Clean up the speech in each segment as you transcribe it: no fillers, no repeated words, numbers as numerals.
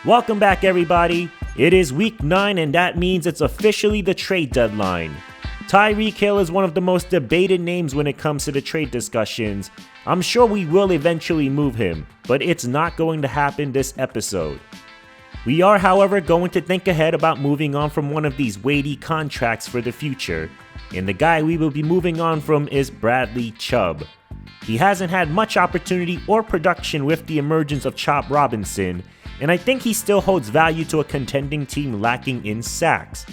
Welcome back, everybody. It is week 9, and that means it's officially the trade deadline. Tyreek Hill is one of the most debated names when it comes to the trade discussions. I'm sure we will eventually move him, but it's not going to happen this episode. We are, however, going to think ahead about moving on from one of these weighty contracts for the future, and the guy we will be moving on from is Bradley Chubb. He hasn't had much opportunity or production with the emergence of Chop Robinson, and I think he still holds value to a contending team lacking in sacks.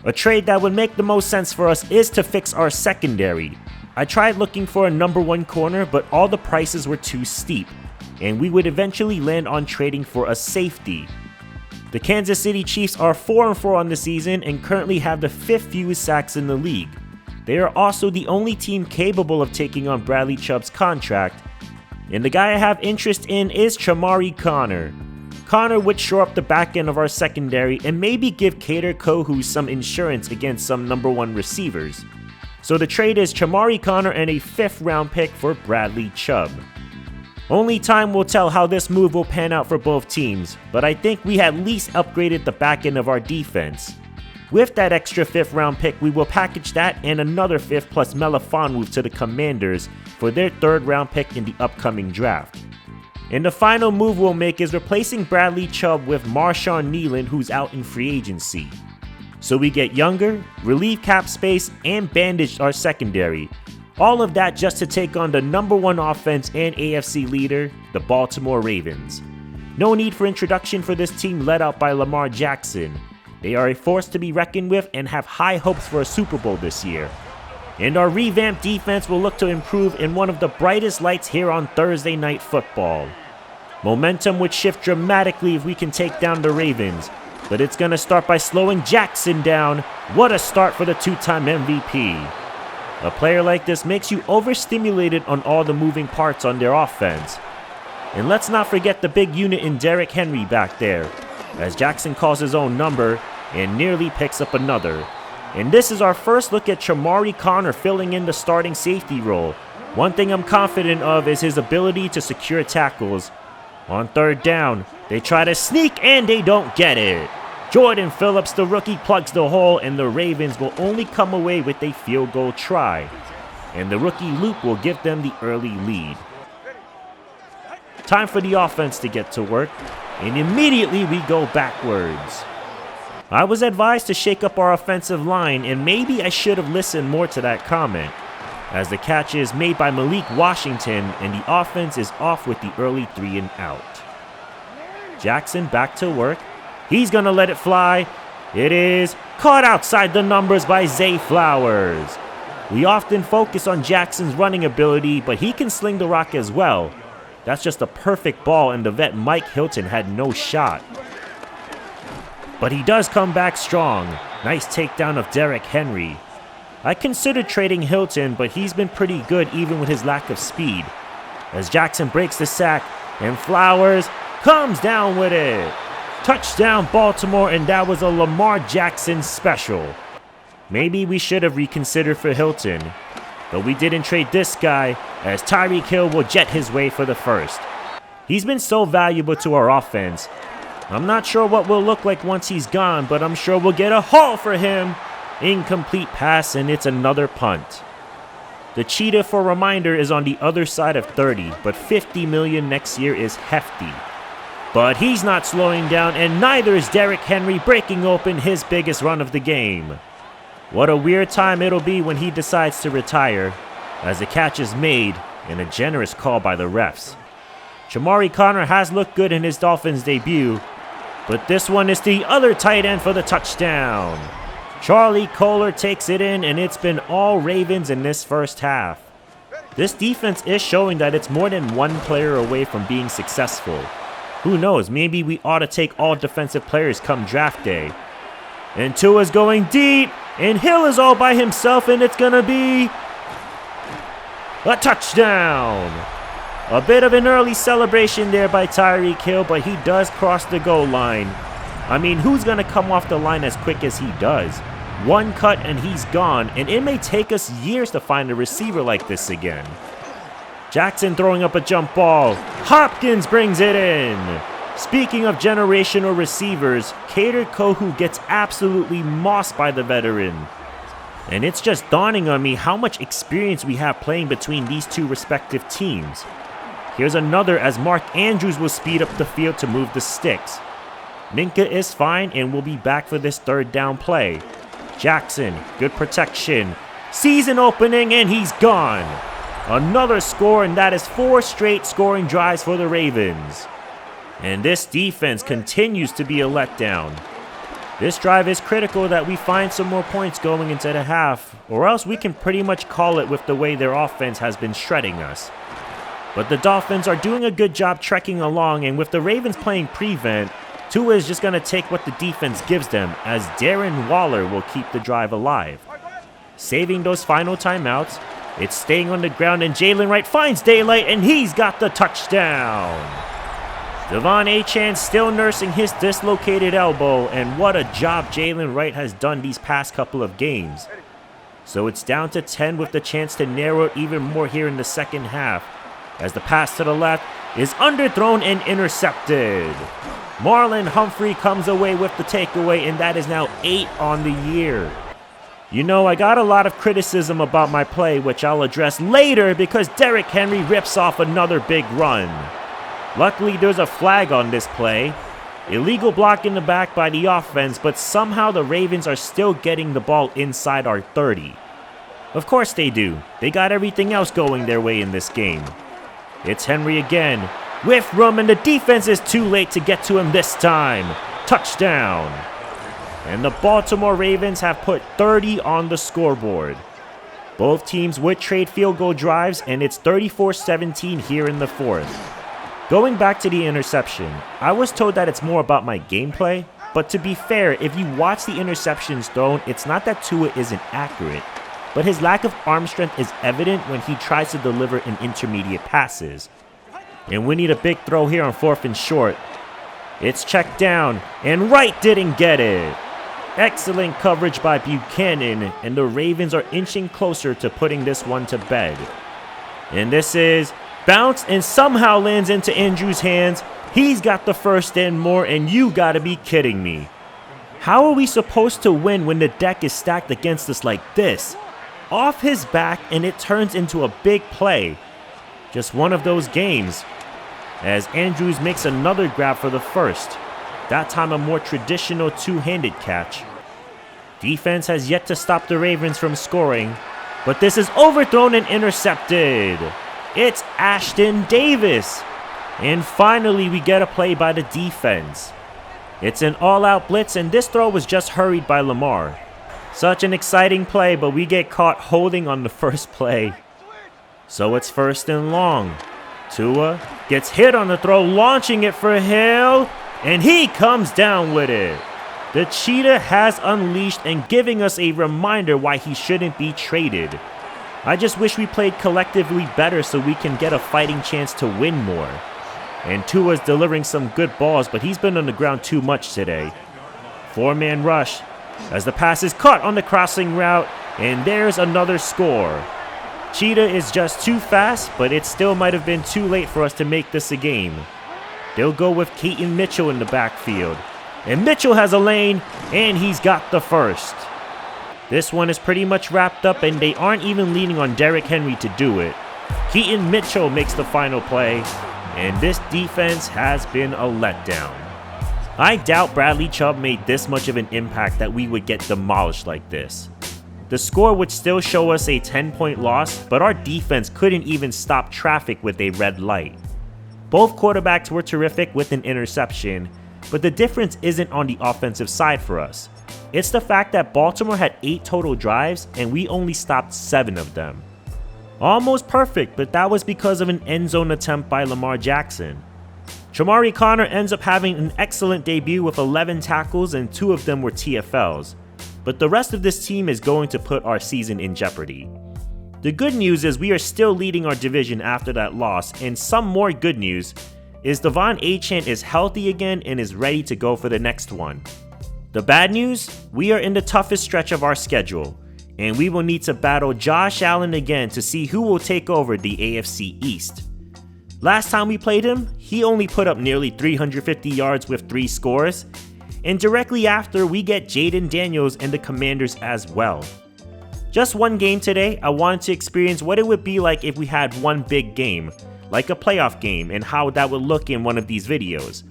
A trade that would make the most sense for us is to fix our secondary. I tried looking for a number 1 corner, but all the prices were too steep, and we would eventually land on trading for a safety. The Kansas City Chiefs are 4-4 on the season and currently have the 5th fewest sacks in the league. They are also the only team capable of taking on Bradley Chubb's contract, and the guy I have interest in is Chamarri Conner. Conner would shore up the back end of our secondary and maybe give Kader Kohou some insurance against some number 1 receivers. So the trade is Chamarri Conner and a 5th round pick for Bradley Chubb. Only time will tell how this move will pan out for both teams, but I think we at least upgraded the back end of our defense. With that extra 5th round pick, we will package that and another 5th plus Melifonwu to the Commanders for their 3rd round pick in the upcoming draft. And the final move we'll make is replacing Bradley Chubb with Marshawn Kneeland, who's out in free agency. So we get younger, relieve cap space, and bandaged our secondary. All of that just to take on the number 1 offense and AFC leader, the Baltimore Ravens. No need for introduction for this team led out by Lamar Jackson. They are a force to be reckoned with and have high hopes for a Super Bowl this year. And our revamped defense will look to improve in one of the brightest lights here on Thursday Night Football. Momentum would shift dramatically if we can take down the Ravens, but it's going to start by slowing Jackson down. What a start for the 2-time MVP. A player like this makes you overstimulated on all the moving parts on their offense. And let's not forget the big unit in Derrick Henry back there, as Jackson calls his own number and nearly picks up another. And this is our first look at Chamarri Conner filling in the starting safety role. One thing I'm confident of is his ability to secure tackles. On 3rd down, they try to sneak and they don't get it. Jordan Phillips, the rookie, plugs the hole, and the Ravens will only come away with a field goal try. And the rookie Luke will give them the early lead. Time for the offense to get to work, and immediately we go backwards. I was advised to shake up our offensive line, and maybe I should have listened more to that comment, as the catch is made by Malik Washington and the offense is off with the early 3 and out. Jackson back to work. He's gonna let it fly. It is caught outside the numbers by Zay Flowers. We often focus on Jackson's running ability, but he can sling the rock as well. That's just a perfect ball, and the vet Mike Hilton had no shot. But he does come back strong. Nice takedown of Derrick Henry. I considered trading Hilton, but he's been pretty good even with his lack of speed. As Jackson breaks the sack, and Flowers comes down with it. Touchdown Baltimore, and that was a Lamar Jackson special. Maybe we should have reconsidered for Hilton, but we didn't trade this guy, as Tyreek Hill will jet his way for the 1st. He's been so valuable to our offense. I'm not sure what we'll look like once he's gone, but I'm sure we'll get a haul for him. Incomplete pass, and it's another punt. The cheetah, for reminder, is on the other side of 30, but $50 million next year is hefty. But he's not slowing down, and neither is Derrick Henry, breaking open his biggest run of the game. What a weird time it'll be when he decides to retire, as the catch is made and a generous call by the refs. Chamarri Conner has looked good in his Dolphins debut, but this one is the other tight end for the touchdown. Charlie Kolar takes it in, and it's been all Ravens in this first half. This defense is showing that it's more than one player away from being successful. Who knows, maybe we ought to take all defensive players come draft day. And Tua's going deep, and Hill is all by himself, and it's gonna be a touchdown. A bit of an early celebration there by Tyreek Hill, but he does cross the goal line. I mean, who's gonna come off the line as quick as he does? One cut and he's gone, and it may take us years to find a receiver like this again. Jackson throwing up a jump ball. Hopkins brings it in. Speaking of generational receivers, Kader Kohu gets absolutely mossed by the veteran. And it's just dawning on me how much experience we have playing between these two respective teams. Here's another as Mark Andrews will speed up the field to move the sticks. Minkah is fine and will be back for this third down play. Jackson, good protection. Sees an opening and he's gone. Another score, and that is 4 straight scoring drives for the Ravens. And this defense continues to be a letdown. This drive is critical that we find some more points going into the half, or else we can pretty much call it with the way their offense has been shredding us. But the Dolphins are doing a good job trekking along, and with the Ravens playing prevent, Tua is just going to take what the defense gives them, as Darren Waller will keep the drive alive. Saving those final timeouts, it's staying on the ground, and Jalen Wright finds daylight, and he's got the touchdown. Devon Achane still nursing his dislocated elbow, and what a job Jalen Wright has done these past couple of games. So it's down to 10 with the chance to narrow it even more here in the second half, as the pass to the left is underthrown and intercepted. Marlon Humphrey comes away with the takeaway, and that is now 8 on the year. You know, I got a lot of criticism about my play, which I'll address later because Derrick Henry rips off another big run. Luckily, there's a flag on this play. Illegal block in the back by the offense, but somehow the Ravens are still getting the ball inside our 30. Of course they do. They got everything else going their way in this game. It's Henry again, with room, and the defense is too late to get to him this time. Touchdown. And the Baltimore Ravens have put 30 on the scoreboard. Both teams would trade field goal drives, and it's 34-17 here in the fourth. Going back to the interception, I was told that it's more about my gameplay, but to be fair, if you watch the interceptions thrown, it's not that Tua isn't accurate, but his lack of arm strength is evident when he tries to deliver in intermediate passes. And we need a big throw here on 4th and short. It's checked down, and Wright didn't get it. Excellent coverage by Buchanan, and the Ravens are inching closer to putting this one to bed. And this is bounced and somehow lands into Andrews' hands. He's got the first and more, and you gotta be kidding me. How are we supposed to win when the deck is stacked against us like this? Off his back, and it turns into a big play. Just one of those games, as Andrews makes another grab for the first. That time a more traditional two-handed catch. Defense has yet to stop the Ravens from scoring, but this is overthrown and intercepted. It's Ashton Davis. And finally, we get a play by the defense. It's an all-out blitz, and this throw was just hurried by Lamar. Such an exciting play, but we get caught holding on the first play. So it's 1st and long. Tua gets hit on the throw, launching it for Hill, and he comes down with it. The cheetah has unleashed and giving us a reminder why he shouldn't be traded. I just wish we played collectively better so we can get a fighting chance to win more. And Tua's delivering some good balls, but he's been on the ground too much today. 4-man rush as the pass is caught on the crossing route, and there's another score. Cheetah is just too fast, but it still might have been too late for us to make this a game. They'll go with Keaton Mitchell in the backfield. And Mitchell has a lane, and he's got the first. This one is pretty much wrapped up, and they aren't even leaning on Derrick Henry to do it. Keaton Mitchell makes the final play, and this defense has been a letdown. I doubt Bradley Chubb made this much of an impact that we would get demolished like this. The score would still show us a 10-point loss, but our defense couldn't even stop traffic with a red light. Both quarterbacks were terrific with an interception, but the difference isn't on the offensive side for us. It's the fact that Baltimore had 8 total drives and we only stopped 7 of them. Almost perfect, but that was because of an end zone attempt by Lamar Jackson. Chamari Connor ends up having an excellent debut with 11 tackles, and 2 of them were TFLs. But the rest of this team is going to put our season in jeopardy. The good news is we are still leading our division after that loss, and some more good news is Devon Achane is healthy again and is ready to go for the next one. The bad news? We are in the toughest stretch of our schedule, and we will need to battle Josh Allen again to see who will take over the AFC East. Last time we played him, he only put up nearly 350 yards with 3 scores, and directly after we get Jaden Daniels and the Commanders as well. Just one game today, I wanted to experience what it would be like if we had one big game, like a playoff game, and how that would look in one of these videos.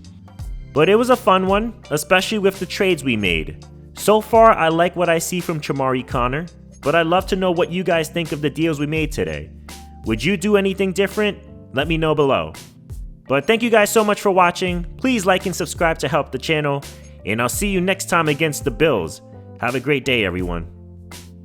But it was a fun one, especially with the trades we made. So far, I like what I see from Chamari Connor, but I'd love to know what you guys think of the deals we made today. Would you do anything different? Let me know below. But thank you guys so much for watching. Please like and subscribe to help the channel, and I'll see you next time against the Bills. Have a great day, everyone.